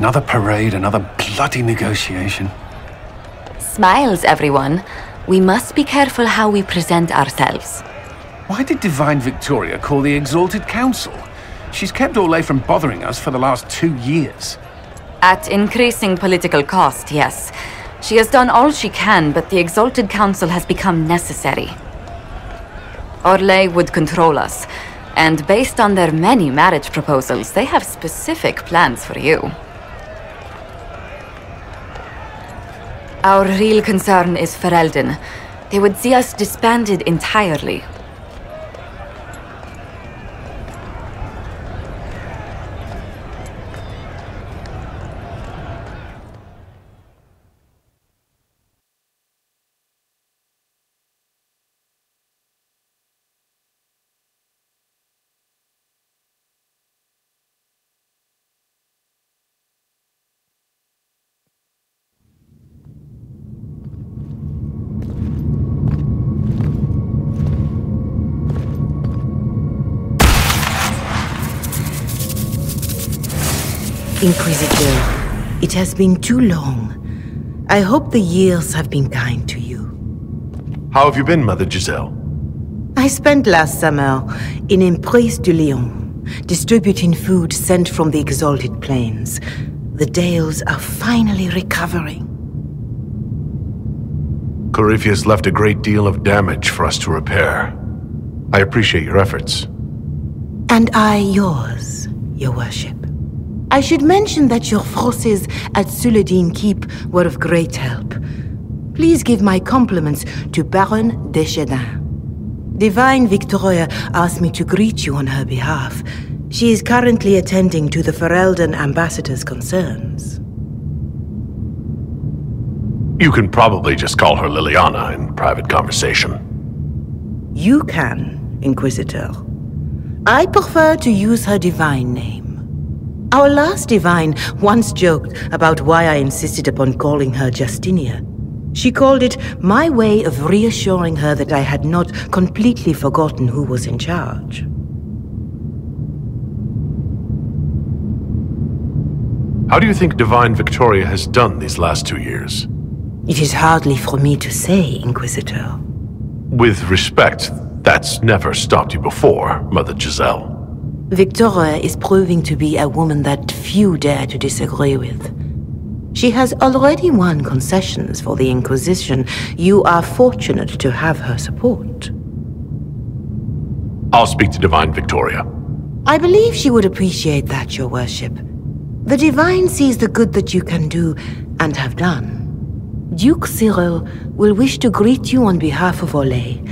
Another parade, another bloody negotiation. Smiles, everyone. We must be careful how we present ourselves. Why did Divine Victoria call the Exalted Council? She's kept Orlais from bothering us for the last 2 years. At increasing political cost, yes. She has done all she can, but the Exalted Council has become necessary. Orlais would control us, and based on their many marriage proposals, they have specific plans for you. Our real concern is Ferelden. They would see us disbanded entirely. Inquisitor, it has been too long. I hope the years have been kind to you. How have you been, Mother Giselle? I spent last summer in Emprise de Lyon, distributing food sent from the Exalted Plains. The Dales are finally recovering. Corypheus left a great deal of damage for us to repair. I appreciate your efforts. And I yours, Your Worship. I should mention that your forces at Suladin Keep were of great help. Please give my compliments to Baron Deschedin. Divine Victoria asked me to greet you on her behalf. She is currently attending to the Ferelden ambassador's concerns. You can probably just call her Liliana in private conversation. You can, Inquisitor. I prefer to use her divine name. Our last divine once joked about why I insisted upon calling her Justinia. She called it my way of reassuring her that I had not completely forgotten who was in charge. How do you think Divine Victoria has done these last 2 years? It is hardly for me to say, Inquisitor. With respect, that's never stopped you before, Mother Giselle. Victoria is proving to be a woman that few dare to disagree with. She has already won concessions for the Inquisition. You are fortunate to have her support. I'll speak to Divine Victoria. I believe she would appreciate that, Your Worship. The Divine sees the good that you can do and have done. Duke Cyril will wish to greet you on behalf of Orlais.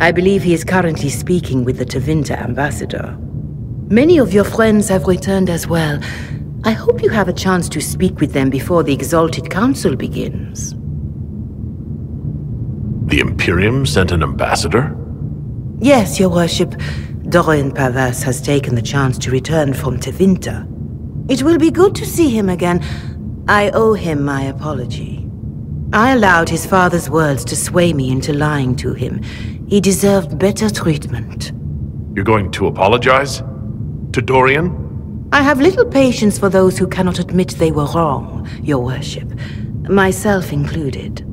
I believe he is currently speaking with the Tevinter ambassador. Many of your friends have returned as well. I hope you have a chance to speak with them before the Exalted Council begins. The Imperium sent an ambassador? Yes, Your Worship. Dorian Pavas has taken the chance to return from Tevinter. It will be good to see him again. I owe him my apology. I allowed his father's words to sway me into lying to him. He deserved better treatment. You're going to apologize? To Dorian? I have little patience for those who cannot admit they were wrong, Your Worship. Myself included.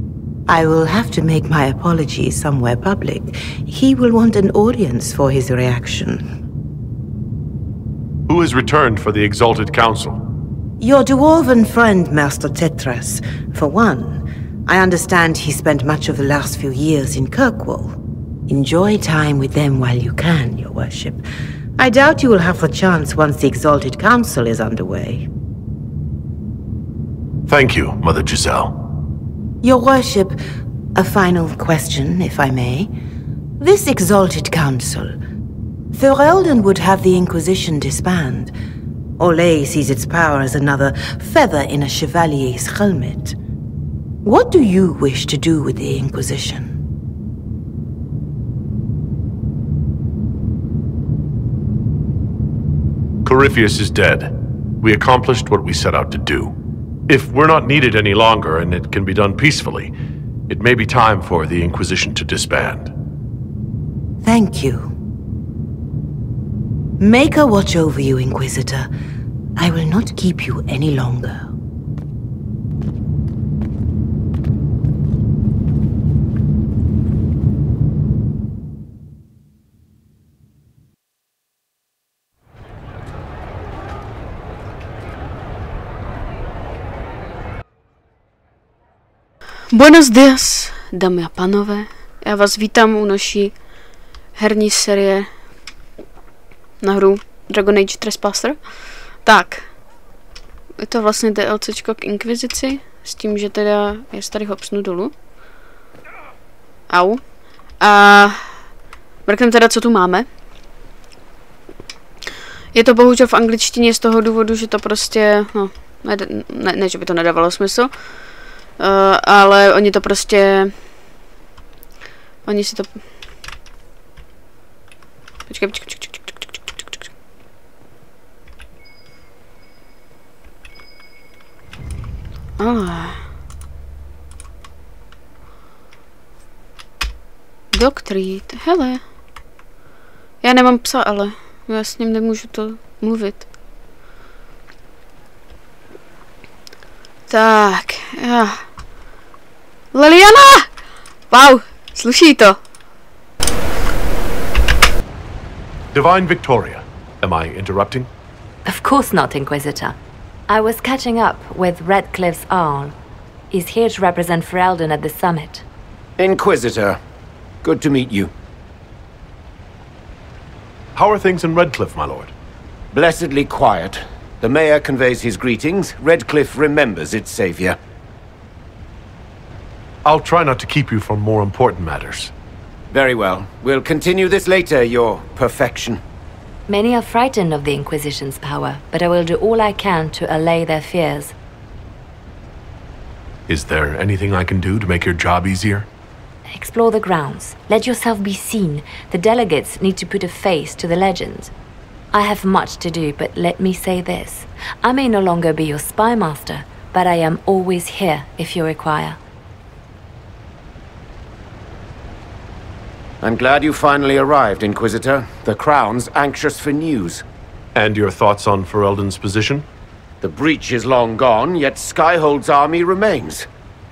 I will have to make my apology somewhere public. He will want an audience for his reaction. Who has returned for the Exalted Council? Your dwarven friend, Master Tetras, for one. I understand he spent much of the last few years in Kirkwall. Enjoy time with them while you can, Your Worship. I doubt you will have the chance once the Exalted Council is underway. Thank you, Mother Giselle. Your Worship, a final question, if I may. This Exalted Council, Ferelden would have the Inquisition disband. Orlais sees its power as another feather in a chevalier's helmet. What do you wish to do with the Inquisition? Corypheus is dead. We accomplished what we set out to do. If we're not needed any longer and it can be done peacefully, it may be time for the Inquisition to disband. Thank you. Maker watch over you, Inquisitor. I will not keep you any longer. Buenos dias, dámy a pánové. Já vás vítám u naší herní série na hru Dragon Age Tresspasser. Tak, je to vlastně DLCčko k Inkvizici, s tím, že teda já tady hopsnu dolů. Au. A mrkneme teda, co tu máme. Je to bohužel v angličtině z toho důvodu, že to prostě, no, ne že by to nedávalo smysl, ale oni to prostě, oni si to, počkej. Doktrít, hele. Já nemám psa, ale já s ním nemůžu to mluvit. Tak, já. Liliana! Wow, sluší to. Divine Victoria, am I interrupting? Of course not, Inquisitor. I was catching up with Redcliffe's Arl. He's here to represent Ferelden at the summit. Inquisitor, good to meet you. How are things in Redcliffe, my lord? Blessedly quiet. The mayor conveys his greetings. Redcliffe remembers its savior. I'll try not to keep you from more important matters. Very well. We'll continue this later, your perfection. Many are frightened of the Inquisition's power, but I will do all I can to allay their fears. Is there anything I can do to make your job easier? Explore the grounds. Let yourself be seen. The delegates need to put a face to the legend. I have much to do, but let me say this. I may no longer be your spy master, but I am always here if you require. I'm glad you finally arrived, Inquisitor. The Crown's anxious for news. And your thoughts on Ferelden's position? The breach is long gone, yet Skyhold's army remains.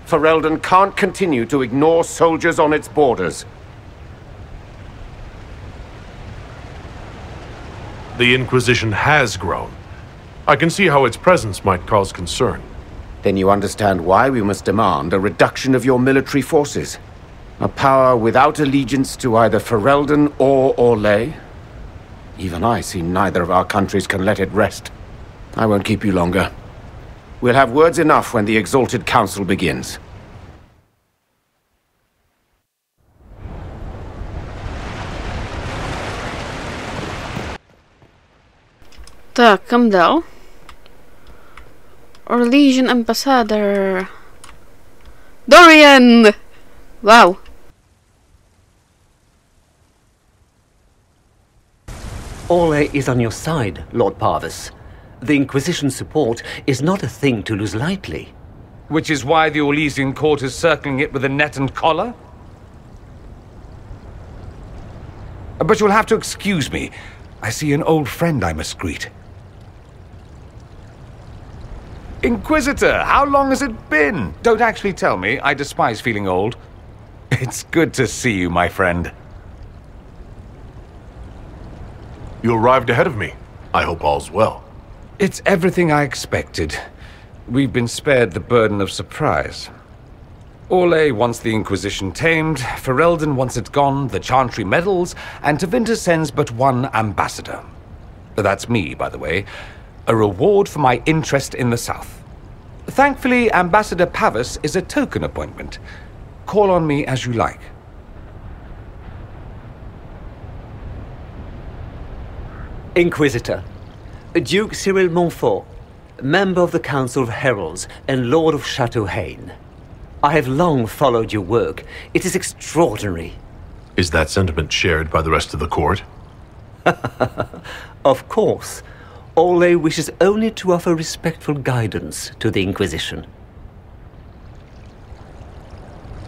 Ferelden can't continue to ignore soldiers on its borders. The Inquisition has grown. I can see how its presence might cause concern. Then you understand why we must demand a reduction of your military forces. A power without allegiance to either Ferelden or Orlais? Even I see neither of our countries can let it rest. I won't keep you longer. We'll have words enough when the Exalted Council begins. Tak, kam dál? Orlesian Ambassador. Dorian! Wow. Orlais is on your side, Lord Parvis. The Inquisition's support is not a thing to lose lightly. Which is why the Orlesian court is circling it with a net and collar? But you'll have to excuse me. I see an old friend I must greet. Inquisitor, how long has it been? Don't actually tell me. I despise feeling old. It's good to see you, my friend. You arrived ahead of me. I hope all's well. It's everything I expected. We've been spared the burden of surprise. Orlais wants the Inquisition tamed, Ferelden wants it gone, the Chantry meddles, and Tevinter sends but one ambassador. That's me, by the way. A reward for my interest in the South. Thankfully, Ambassador Pavis is a token appointment. Call on me as you like. Inquisitor, Duke Cyril Montfort, member of the Council of Heralds and Lord of Chateau Haine. I have long followed your work. It is extraordinary. Is that sentiment shared by the rest of the court? Of course. Orlais wishes only to offer respectful guidance to the Inquisition.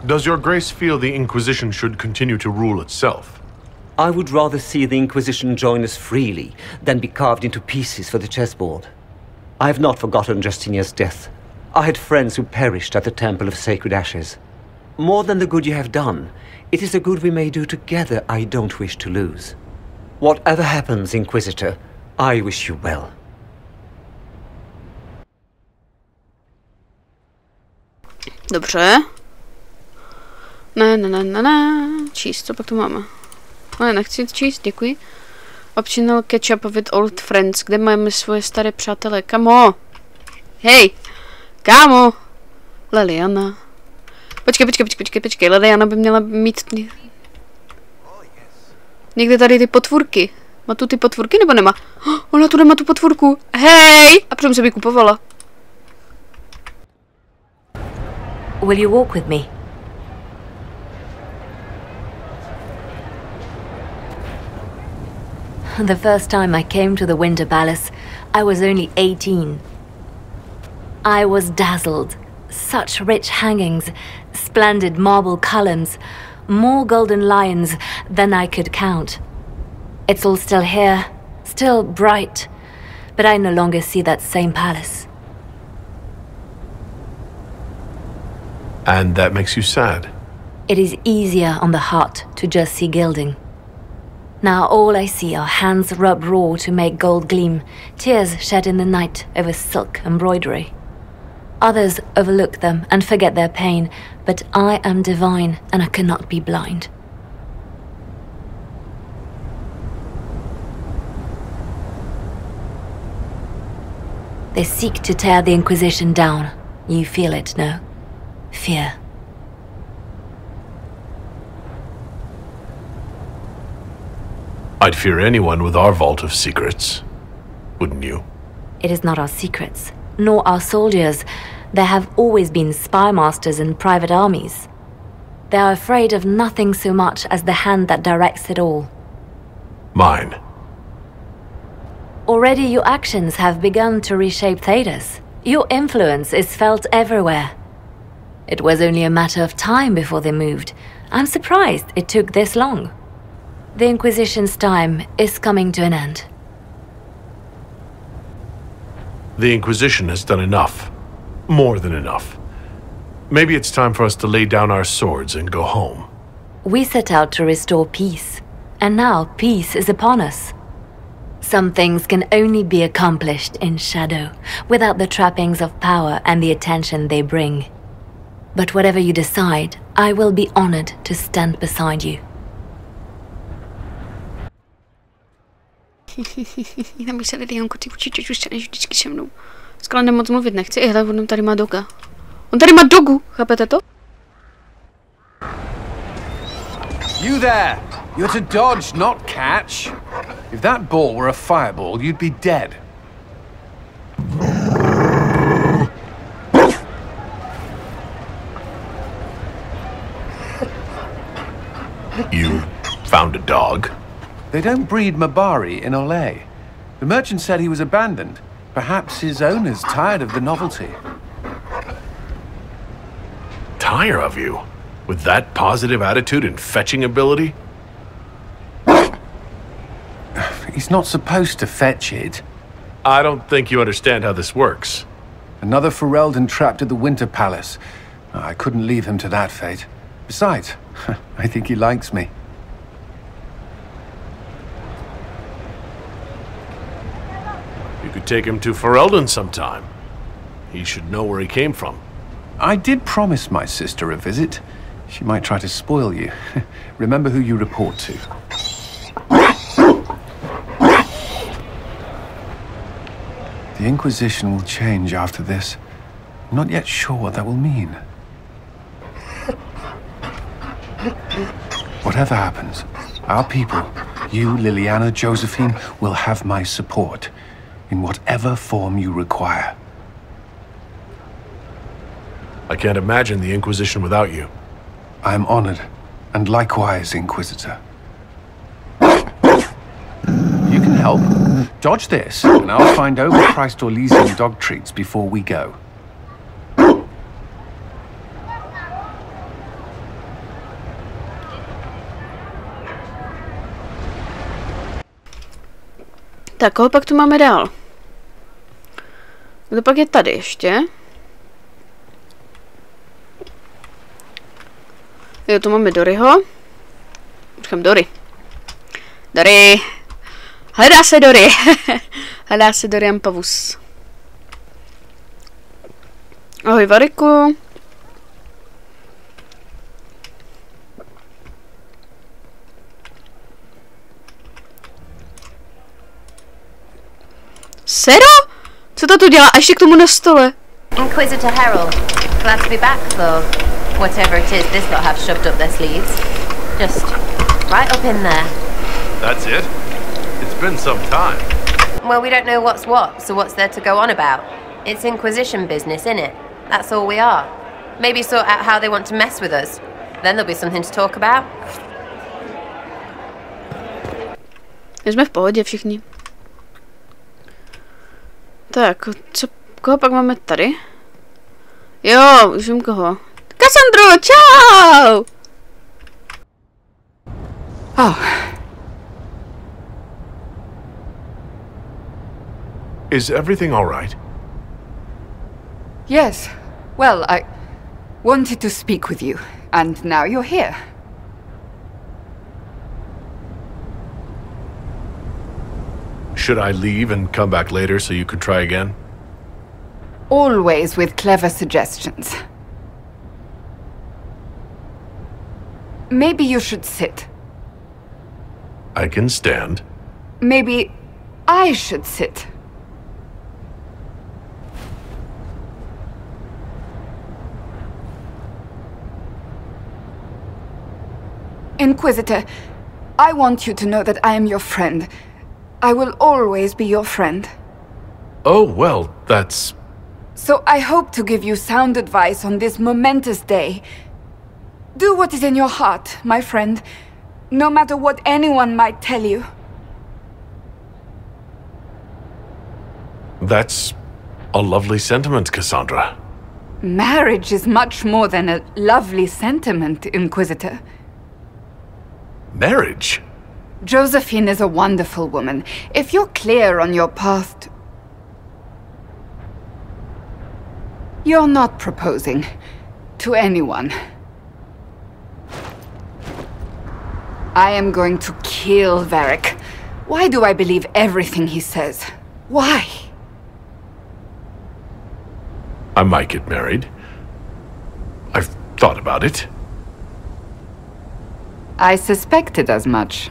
Does your grace feel the Inquisition should continue to rule itself? I would rather see the Inquisition join us freely than be carved into pieces for the chessboard. I have not forgotten Justinia's death. I had friends who perished at the Temple of Sacred Ashes. More than the good you have done, it is the good we may do together I don't wish to lose. Whatever happens, Inquisitor, I wish you well. Dobře. Ne. Číst, co pak tu máme? Ne, nechci číst, děkuji. Optional catch up with old friends. Kde máme svoje staré přátelé? Kamo! Hej! Kámo! Liliana. Počkej. Liliana by měla mít... Někde tady ty potvůrky. Má tu ty potvůrky nebo nemá? Ona tu nemá tu potvůrku. Hej! A přitom se by kupovala. Will you walk with me? The first time I came to the Winter Palace, I was only 18. I was dazzled. Such rich hangings, splendid marble columns, more golden lions than I could count. It's all still here, still bright, but I no longer see that same palace. And that makes you sad? It is easier on the heart to just see gilding. Now all I see are hands rubbed raw to make gold gleam, tears shed in the night over silk embroidery. Others overlook them and forget their pain, but I am divine and I cannot be blind. They seek to tear the Inquisition down. You feel it, no? Fear. I'd fear anyone with our vault of secrets, wouldn't you? It is not our secrets, nor our soldiers. There have always been spy masters and private armies. They are afraid of nothing so much as the hand that directs it all. Mine. Already your actions have begun to reshape Thedas. Your influence is felt everywhere. It was only a matter of time before they moved. I'm surprised it took this long. The Inquisition's time is coming to an end. The Inquisition has done enough. More than enough. Maybe it's time for us to lay down our swords and go home. We set out to restore peace, and now peace is upon us. Some things can only be accomplished in shadow, without the trappings of power and the attention they bring. But whatever you decide, I will be honored to stand beside you. Tam se Lilianko, ty určitě zůstaneš vždycky se mnou. Skoro moc mluvit nechci. Hele, on tady má doga. On tady má dogu, chápete to? You there! You're to dodge, not catch. If that ball were a fireball, you'd be dead. You found a dog? They don't breed Mabari in Olay. The merchant said he was abandoned. Perhaps his owner's tired of the novelty. Tire of you? With that positive attitude and fetching ability? He's not supposed to fetch it. I don't think you understand how this works. Another Ferelden trapped at the Winter Palace. I couldn't leave him to that fate. Besides, I think he likes me. You could take him to Ferelden sometime. He should know where he came from. I did promise my sister a visit. She might try to spoil you. Remember who you report to. The Inquisition will change after this. I'm not yet sure what that will mean. Whatever happens, our people, you, Liliana, Josephine, will have my support in whatever form you require. I can't imagine the Inquisition without you. I am honored, and likewise, Inquisitor. You can help. Dodge this, and I'll find overpriced Orlesian dog treats before we go. Tak, koho pak tu máme dál? Kdo pak je tady ještě? Jo, tu máme Doryho. Říkám Dory. Dory! Hledá se Dory! Hledá se Dorian Pavus. Ahoj Variku. Sero? Co to tu dělá? A ještě k tomu na stole. Inquisitor Harold. Glad to be back, though. Whatever it is this lot have shoved up their sleeves. Just right up in there. That's it? It's been some time. Well, we don't know what's what, so what's there to go on about? It's Inquisition business, innit? That's all we are. Maybe sort out how they want to mess with us. Then there'll be something to talk about. Jsme v pohodě všichni. Tak, koho pak máme tady? Jo, už vím koho. Cassandro, čau! Oh, Is everything all right? Yes. Well, I wanted to speak with you, and now you're here. Should I leave and come back later so you could try again? Always with clever suggestions. Maybe you should sit. I can stand. Maybe I should sit. Inquisitor, I want you to know that I am your friend. I will always be your friend. Oh, well, that's... So I hope to give you sound advice on this momentous day. Do what is in your heart, my friend, no matter what anyone might tell you. That's a lovely sentiment, Cassandra. Marriage is much more than a lovely sentiment, Inquisitor. Marriage? Josephine is a wonderful woman. If you're clear on your path... You're not proposing to anyone. I am going to kill Varric. Why do I believe everything he says? Why? I might get married. I've thought about it. I suspected as much.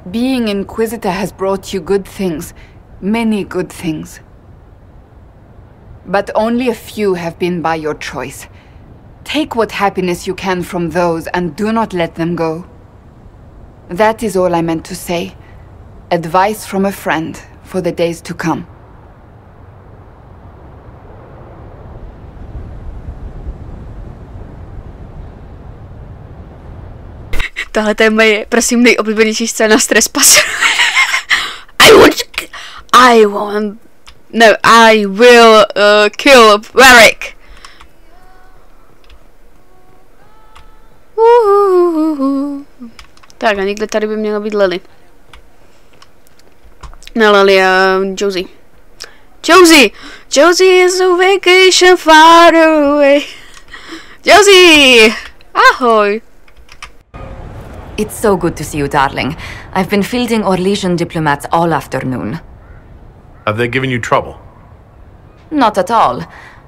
Being Inquisitor has brought you good things. Many good things. But only a few have been by your choice. Take what happiness you can from those and do not let them go. That is all I meant to say. Advice from a friend for the days to come. Tahle téma je, prosím, nejoblíbenější scéna z Trespasser. I will kill Varric. Tak a někde tady by měla být Lily. Ne, Lily a Josie. Josie is a vacation far away. Josie! Ahoj! It's so good to see you, darling. I've been fielding Orlesian diplomats all afternoon. Have they given you trouble? Not at all.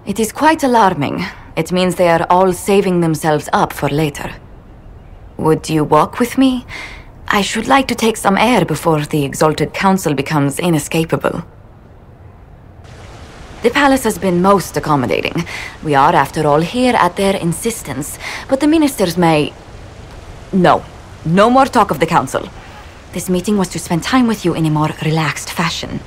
It is quite alarming. It means they are all saving themselves up for later. Would you walk with me? I should like to take some air before the Exalted Council becomes inescapable. The palace has been most accommodating. We are, after all, here at their insistence. But the ministers may... No more talk of the council. This meeting was to spend time with you in a more relaxed fashion.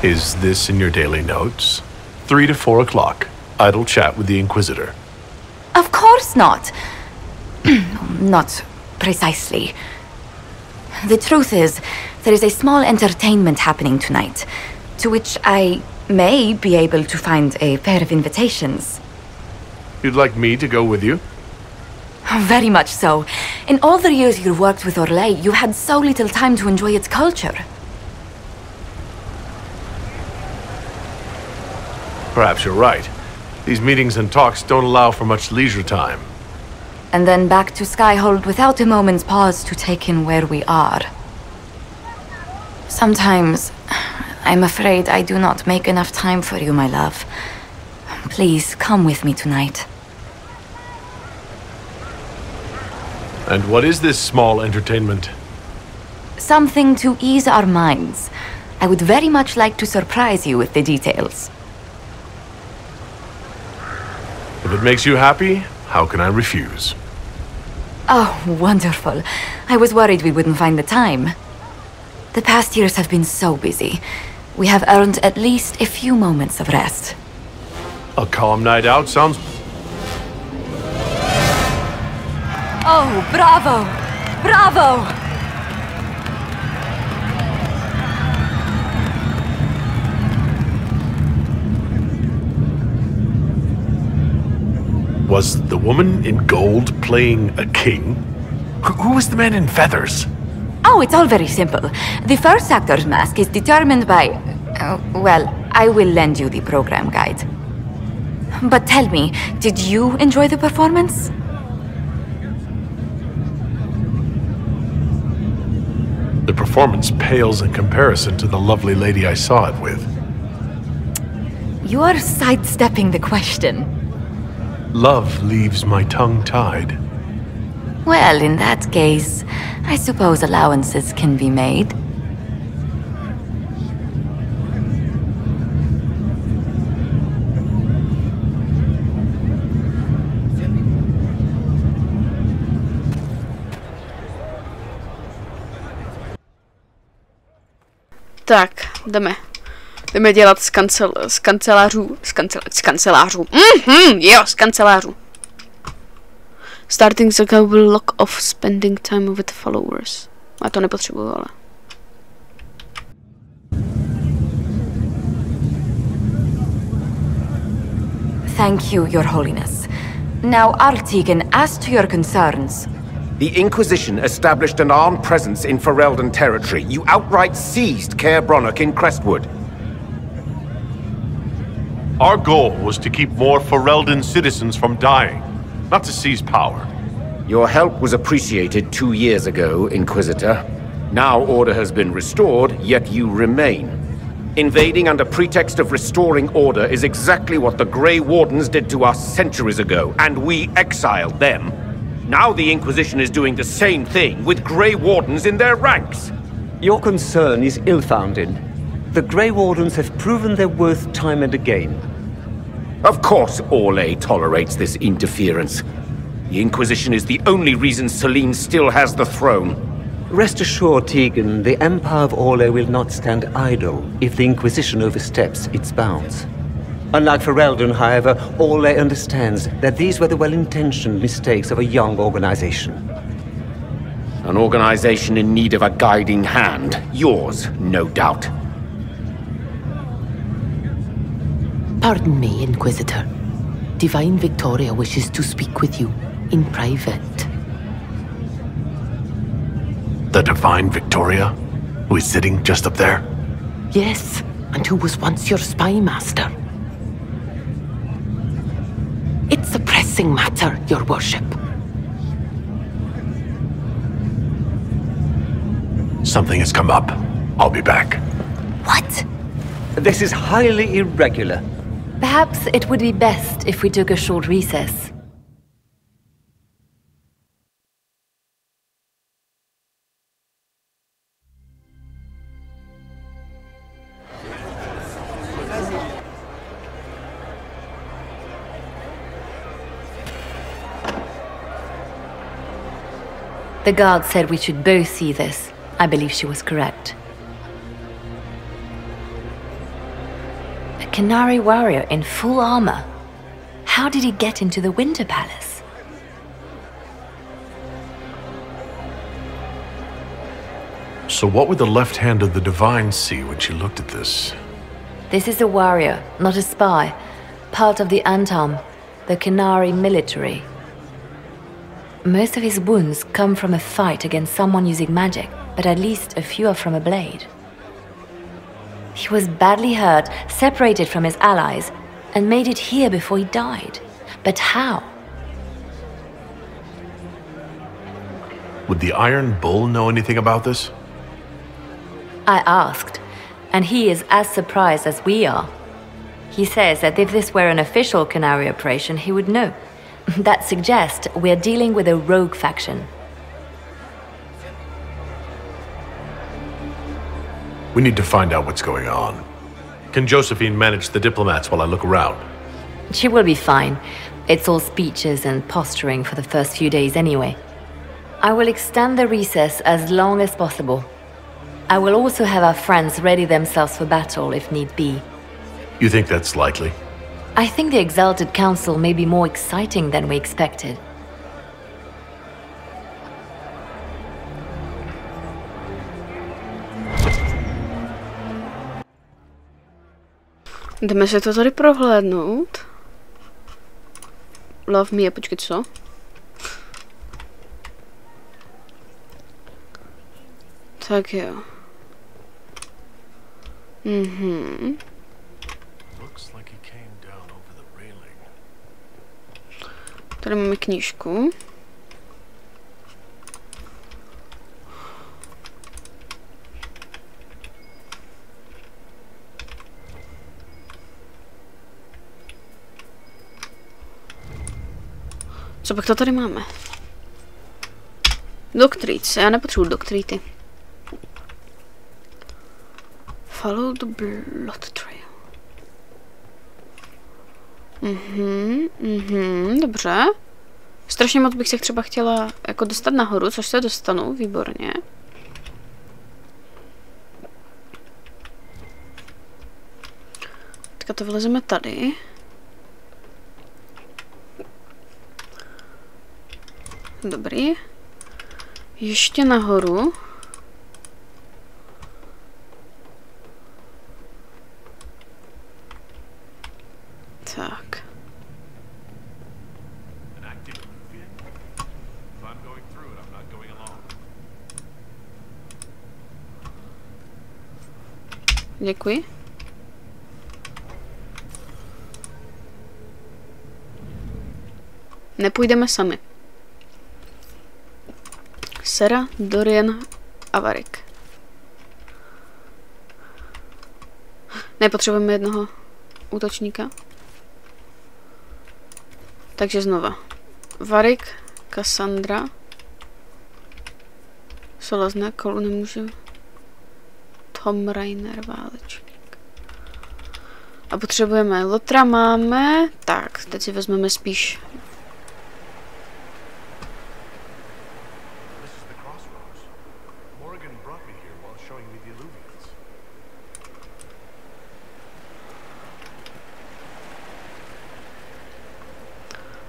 Is this in your daily notes? 3 to 4 o'clock. Idle chat with the Inquisitor. Of course not. Not precisely. The truth is, there is a small entertainment happening tonight, to which I may be able to find a pair of invitations. You'd like me to go with you? Very much so. In all the years you worked with Orlais, you had so little time to enjoy its culture. Perhaps you're right. These meetings and talks don't allow for much leisure time. And then back to Skyhold without a moment's pause to take in where we are. Sometimes, I'm afraid I do not make enough time for you, my love. Please, come with me tonight. And what is this small entertainment? Something to ease our minds. I would very much like to surprise you with the details. If it makes you happy, how can I refuse? Oh, wonderful. I was worried we wouldn't find the time. The past years have been so busy. We have earned at least a few moments of rest. A calm night out sounds... Oh, bravo! Bravo! Was the woman in gold playing a king? Who was the man in feathers? Oh, it's all very simple. The first actor's mask is determined by... well, I will lend you the program guide. But tell me, did you enjoy the performance? The performance pales in comparison to the lovely lady I saw it with. You are sidestepping the question. Love leaves my tongue tied. Well, in that case, I suppose allowances can be made. Tak, jdeme. Jdeme dělat z kancelářů. Z kancelářů. Starting the guy will lock off spending time with followers. Já to nepotřebuju, ale. Thank you, Your Holiness. Now, Artigan, as to your concerns. The Inquisition established an armed presence in Ferelden territory. You outright seized Caer Bronach in Crestwood. Our goal was to keep more Ferelden citizens from dying, not to seize power. Your help was appreciated 2 years ago, Inquisitor. Now order has been restored, yet you remain. Invading under pretext of restoring order is exactly what the Grey Wardens did to us centuries ago, and we exiled them. Now the Inquisition is doing the same thing with Grey Wardens in their ranks. Your concern is ill-founded. The Grey Wardens have proven their worth time and again. Of course Orlais tolerates this interference. The Inquisition is the only reason Selene still has the throne. Rest assured, Tegan, the Empire of Orlais will not stand idle if the Inquisition oversteps its bounds. Unlike Ferelden, however, Orlais understands that these were the well-intentioned mistakes of a young organization. An organization in need of a guiding hand. Yours, no doubt. Pardon me, Inquisitor. Divine Victoria wishes to speak with you in private. The Divine Victoria? Who is sitting just up there? Yes, and who was once your spy master. It's a pressing matter, Your Worship. Something has come up. I'll be back. What? This is highly irregular. Perhaps it would be best if we took a short recess. The guard said we should both see this. I believe she was correct. A Canary warrior in full armor. How did he get into the Winter Palace? So what would the left hand of the Divine see when she looked at this? This is a warrior, not a spy. Part of the Antam, the Canary military. Most of his wounds come from a fight against someone using magic, but at least a few are from a blade. He was badly hurt, separated from his allies, and made it here before he died. But how? Would the Iron Bull know anything about this? I asked, and he is as surprised as we are. He says that if this were an official Canary operation, he would know. That suggests we're dealing with a rogue faction. We need to find out what's going on. Can Josephine manage the diplomats while I look around? She will be fine. It's all speeches and posturing for the first few days anyway. I will extend the recess as long as possible. I will also have our friends ready themselves for battle if need be. You think that's likely? I think the Exalted Council may be more exciting than we expected. Jdeme si to tady prohlédnout. Love me, počkej, co? Tak jo. Tady máme knížku. Co pak to tady máme? Doctrines. Já nepotřebuji doctrity. Follow the blood trail. Dobře. Strašně moc bych se třeba chtěla jako dostat nahoru, což se dostanu, výborně. Teďka to vylezeme tady. Dobrý. Ještě nahoru. Tak. Děkuji. Nepůjdeme sami. Sera, Dorian a Varric. Nepotřebujeme jednoho útočníka. Takže znova. Varric, Cassandra. Solazné kolu nemůže. Tom Rainer, válečník. A potřebujeme Lotra, máme. Tak, teď si vezmeme spíš.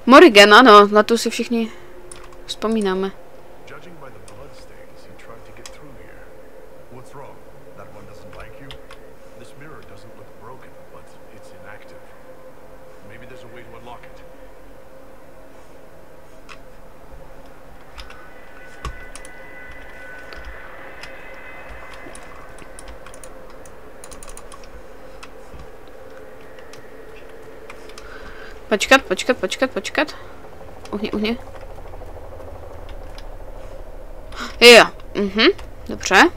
Morrigan, ano, na tu si všichni vzpomínáme. Počkat. Uhni. Jo, dobře.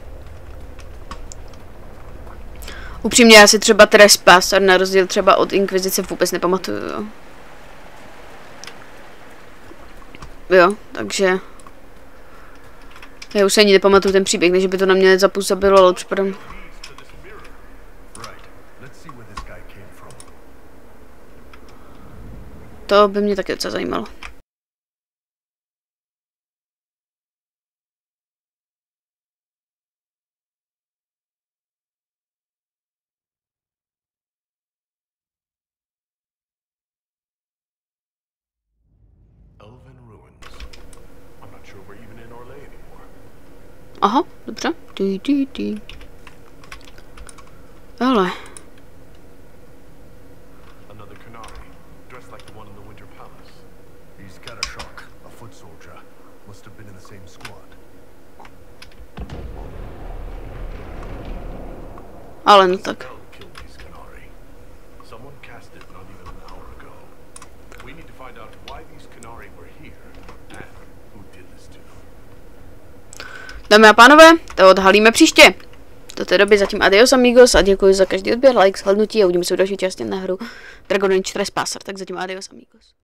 Upřímně, já si třeba Trespasser na rozdíl třeba od Inkvizice vůbec nepamatuju. Jo, takže... Já už se ani nepamatuju ten příběh, než by to na mě zapůsobilo, ale připadám... To by mě taky docela zajímalo. Aha, dobře. Ale... Ale no tak. Dámy a pánové, to odhalíme příště. Do té doby zatím adios amigos a děkuji za každý odběr, like, shlednutí a uvidíme se v další části na hru Age Tresspasser. Tak zatím adios amigos.